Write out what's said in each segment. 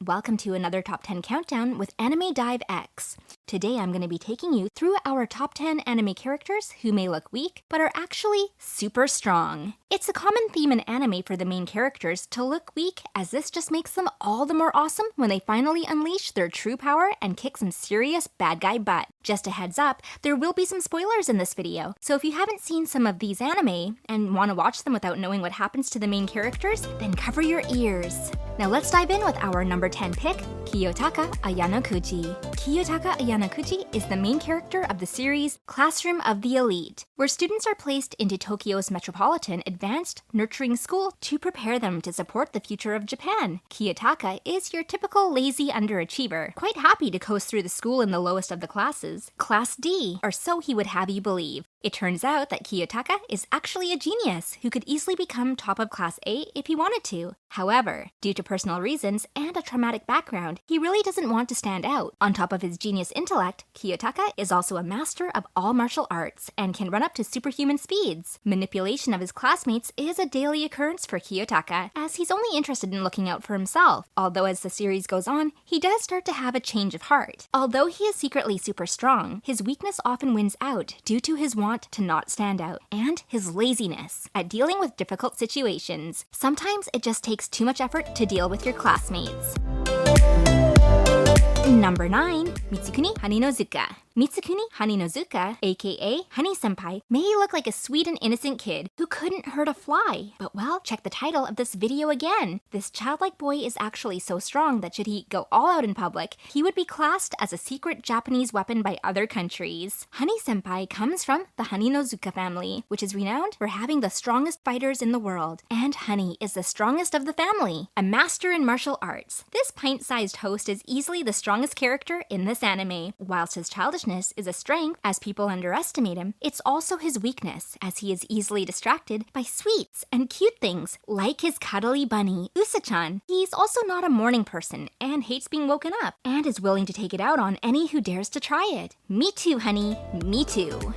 Welcome to another Top 10 Countdown with Anime Dive X. Today I'm going to be taking you through our top 10 anime characters who may look weak, but are actually super strong. It's a common theme in anime for the main characters to look weak, as this just makes them all the more awesome when they finally unleash their true power and kick some serious bad guy butt. Just a heads up, there will be some spoilers in this video, so if you haven't seen some of these anime and want to watch them without knowing what happens to the main characters, then cover your ears. Now let's dive in with our number 10 pick, Kiyotaka Anayokoji. Kiyotaka Anayokoji is the main character of the series Classroom of the Elite, where students are placed into Tokyo's metropolitan advanced nurturing school to prepare them to support the future of Japan. Kiyotaka is your typical lazy underachiever, quite happy to coast through the school in the lowest of the classes, Class D, or so he would have you believe. It turns out that Kiyotaka is actually a genius who could easily become top of Class A if he wanted to. However, due to personal reasons and a traumatic background, he really doesn't want to stand out. On top of his genius intellect, Kiyotaka is also a master of all martial arts and can run up to superhuman speeds. Manipulation of his classmates is a daily occurrence for Kiyotaka, as he's only interested in looking out for himself. Although as the series goes on, he does start to have a change of heart. Although he is secretly super strong, his weakness often wins out due to his want to not stand out, and his laziness at dealing with difficult situations. Sometimes it just takes too much effort to deal with your classmates. Number 9. Mitsukuni Haninozuka. Mitsukuni Haninozuka, A.K.A. Honey-Sempai, may look like a sweet and innocent kid who couldn't hurt a fly. But well, check the title of this video again. This childlike boy is actually so strong that should he go all out in public, he would be classed as a secret Japanese weapon by other countries. Honey-Sempai comes from the Haninozuka family, which is renowned for having the strongest fighters in the world. And Honey is the strongest of the family, a master in martial arts. This pint-sized host is easily the strongest character in this anime. Whilst his childishness is a strength as people underestimate him, it's also his weakness, as he is easily distracted by sweets and cute things like his cuddly bunny, Usa-chan. He's also not a morning person and hates being woken up, and is willing to take it out on any who dares to try it. Me too, honey, me too.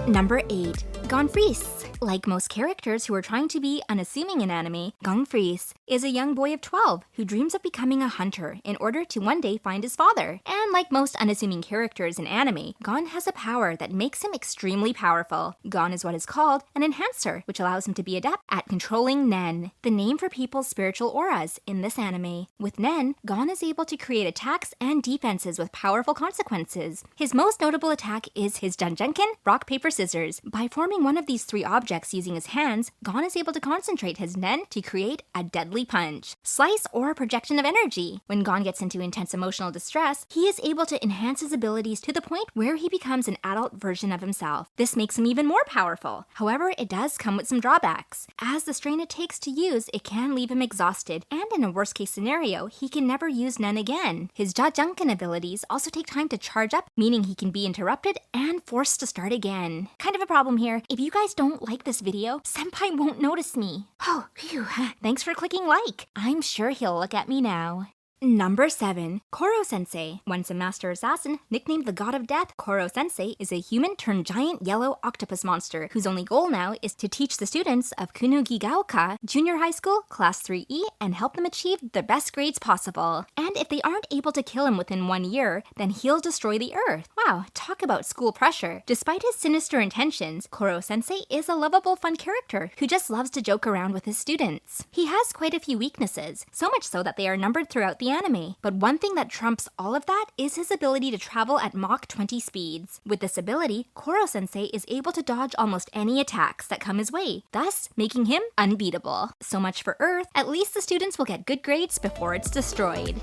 Number 8. Gon Freecss. Like most characters who are trying to be unassuming in anime, Gon Freecss is a young boy of 12 who dreams of becoming a hunter in order to one day find his father. And like most unassuming characters in anime, Gon has a power that makes him extremely powerful. Gon is what is called an enhancer, which allows him to be adept at controlling Nen, the name for people's spiritual auras in this anime. With Nen, Gon is able to create attacks and defenses with powerful consequences. His most notable attack is his Janjanken, rock, paper, scissors. By forming one of these three objects using his hands, Gon is able to concentrate his Nen to create a deadly punch, slice, or projection of energy. When Gon gets into intense emotional distress, he is able to enhance his abilities to the point where he becomes an adult version of himself. This makes him even more powerful. However, it does come with some drawbacks. As the strain it takes to use, it can leave him exhausted, and in a worst case scenario, he can never use Nen again. His Jajunken abilities also take time to charge up, meaning he can be interrupted and forced to start again. Kind of a problem here. If you guys don't like this video, Senpai won't notice me. Oh, phew. Thanks for clicking like. I'm sure he'll look at me now. Number 7. Koro Sensei. Once a master assassin, nicknamed the God of Death, Koro Sensei is a human-turned-giant yellow octopus monster whose only goal now is to teach the students of Kunugigaoka Junior High School Class 3E and help them achieve the best grades possible. And if they aren't able to kill him within 1 year, then he'll destroy the Earth. Wow, talk about school pressure. Despite his sinister intentions, Koro Sensei is a lovable, fun character who just loves to joke around with his students. He has quite a few weaknesses, so much so that they are numbered throughout the anime. But one thing that trumps all of that is his ability to travel at Mach 20 speeds. With this ability, Koro Sensei is able to dodge almost any attacks that come his way, thus making him unbeatable. So much for Earth, at least the students will get good grades before it's destroyed.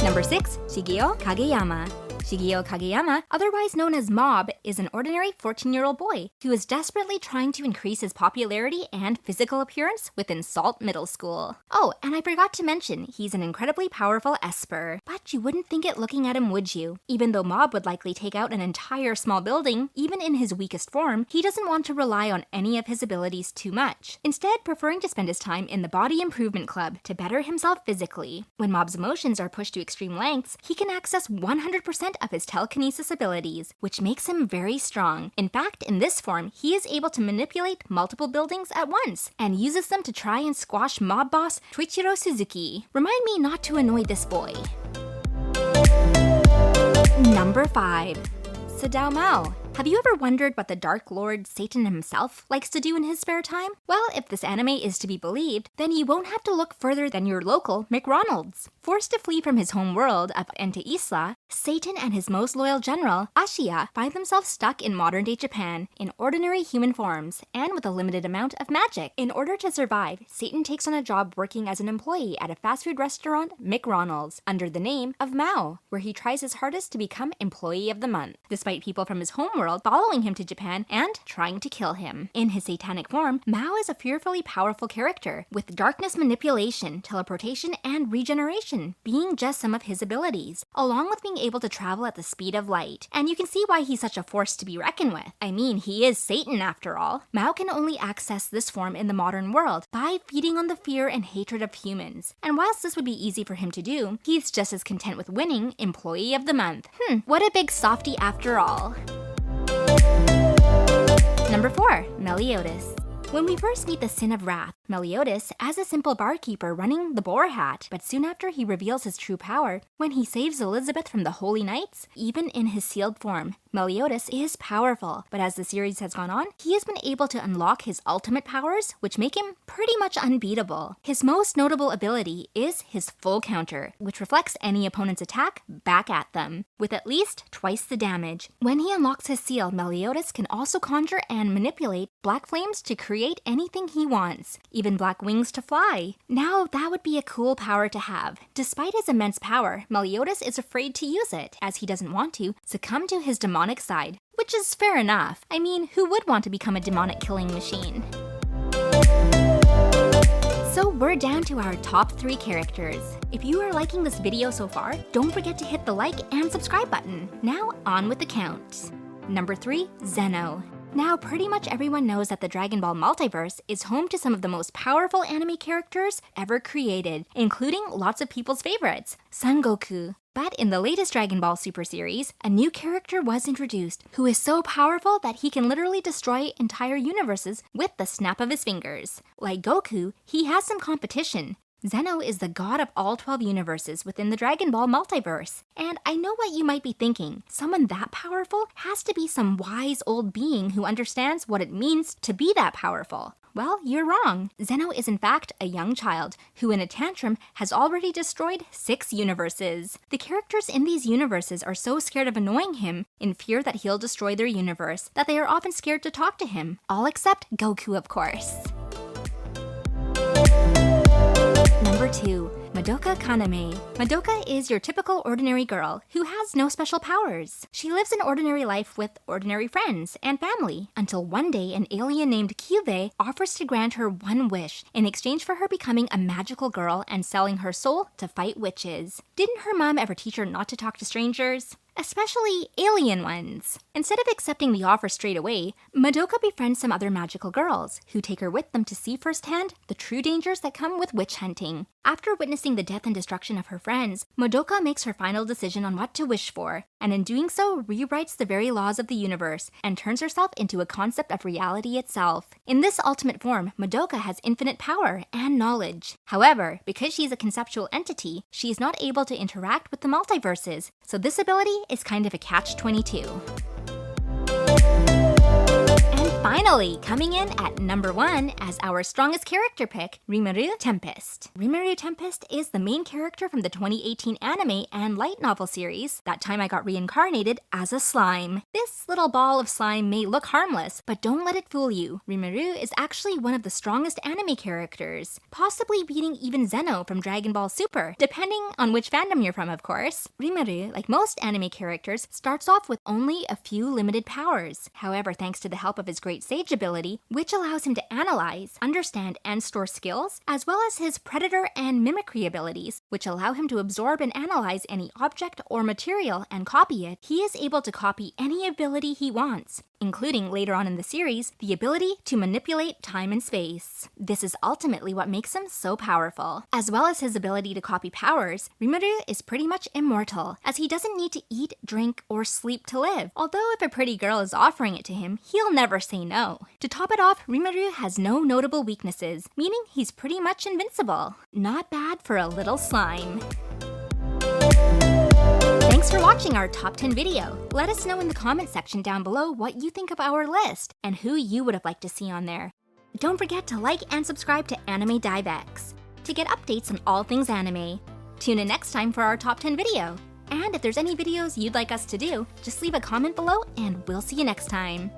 Number 6. Shigeo Kageyama. Shigeo Kageyama, otherwise known as Mob, is an ordinary 14-year-old boy who is desperately trying to increase his popularity and physical appearance within Salt Middle School. Oh, and I forgot to mention, he's an incredibly powerful Esper. But you wouldn't think it looking at him, would you? Even though Mob would likely take out an entire small building, even in his weakest form, he doesn't want to rely on any of his abilities too much, instead preferring to spend his time in the Body Improvement Club to better himself physically. When Mob's emotions are pushed to extreme lengths, he can access 100% of his telekinesis abilities, which makes him very strong. In fact, in this form, he is able to manipulate multiple buildings at once, and uses them to try and squash mob boss Toichiro Suzuki. Remind me not to annoy this boy. Number 5. Sadaou Maou. Have you ever wondered what the Dark Lord Satan himself likes to do in his spare time? Well, if this anime is to be believed, then you won't have to look further than your local McRonald's. Forced to flee from his home world of Ente Isla, Satan and his most loyal general, Ashiya, find themselves stuck in modern-day Japan in ordinary human forms and with a limited amount of magic. In order to survive, Satan takes on a job working as an employee at a fast food restaurant, McRonald's, under the name of Maou, where he tries his hardest to become Employee of the Month, despite people from his home world following him to Japan and trying to kill him. In his satanic form, Maou is a fearfully powerful character, with darkness manipulation, teleportation, and regeneration being just some of his abilities, along with being able to travel at the speed of light. And you can see why he's such a force to be reckoned with. I mean, he is Satan after all. Maou can only access this form in the modern world by feeding on the fear and hatred of humans. And whilst this would be easy for him to do, he's just as content with winning Employee of the Month. What a big softie after all. Number 4. Meliodas. When we first meet the Sin of Wrath, Meliodas as a simple barkeeper running the Boar Hat, but soon after he reveals his true power when he saves Elizabeth from the Holy Knights. Even in his sealed form, Meliodas is powerful, but as the series has gone on, he has been able to unlock his ultimate powers, which make him pretty much unbeatable. His most notable ability is his full counter, which reflects any opponent's attack back at them, with at least twice the damage. When he unlocks his seal, Meliodas can also conjure and manipulate black flames to create anything he wants, even black wings to fly. Now, that would be a cool power to have. Despite his immense power, Meliodas is afraid to use it, as he doesn't want to succumb to his demonic side, which is fair enough. I mean, who would want to become a demonic killing machine? So we're down to our top 3 characters. If you are liking this video so far, don't forget to hit the like and subscribe button. Now, on with the count. Number 3, Zeno. Now, pretty much everyone knows that the Dragon Ball multiverse is home to some of the most powerful anime characters ever created, including lots of people's favorites, Son Goku. But in the latest Dragon Ball Super series, a new character was introduced who is so powerful that he can literally destroy entire universes with the snap of his fingers. Like Goku, he has some competition. Zeno is the god of all 12 universes within the Dragon Ball multiverse. And I know what you might be thinking. Someone that powerful has to be some wise old being who understands what it means to be that powerful. Well, you're wrong. Zeno is in fact a young child who in a tantrum has already destroyed 6 universes. The characters in these universes are so scared of annoying him in fear that he'll destroy their universe that they are often scared to talk to him. All except Goku, of course. Number 2. Madoka Kaname. Madoka is your typical ordinary girl who has no special powers. She lives an ordinary life with ordinary friends and family until one day an alien named Kyubei offers to grant her one wish in exchange for her becoming a magical girl and selling her soul to fight witches. Didn't her mom ever teach her not to talk to strangers? Especially alien ones. Instead of accepting the offer straight away, Madoka befriends some other magical girls who take her with them to see firsthand the true dangers that come with witch hunting. After witnessing the death and destruction of her friends, Madoka makes her final decision on what to wish for, and in doing so rewrites the very laws of the universe and turns herself into a concept of reality itself. In this ultimate form, Madoka has infinite power and knowledge. However, because she's a conceptual entity, she is not able to interact with the multiverses, so this ability is kind of a catch-22. Finally, coming in at number 1 as our strongest character pick, Rimuru Tempest. Rimuru Tempest is the main character from the 2018 anime and light novel series, That Time I Got Reincarnated as a Slime. This little ball of slime may look harmless, but don't let it fool you. Rimuru is actually one of the strongest anime characters, possibly beating even Zeno from Dragon Ball Super, depending on which fandom you're from, of course. Rimuru, like most anime characters, starts off with only a few limited powers. However, thanks to the help of his great Great Sage ability, which allows him to analyze, understand, and store skills, as well as his Predator and Mimicry abilities, which allow him to absorb and analyze any object or material and copy it. He is able to copy any ability he wants, including later on in the series, the ability to manipulate time and space. This is ultimately what makes him so powerful. As well as his ability to copy powers, Rimuru is pretty much immortal, as he doesn't need to eat, drink, or sleep to live. Although if a pretty girl is offering it to him, he'll never say no. To top it off, Rimuru has no notable weaknesses, meaning he's pretty much invincible. Not bad for a little slime. Thanks for watching our top 10 video. Let us know in the comment section down below what you think of our list and who you would have liked to see on there. Don't forget to like and subscribe to Anime Dive X to get updates on all things anime. Tune in next time for our top 10 video. And if there's any videos you'd like us to do, just leave a comment below and we'll see you next time.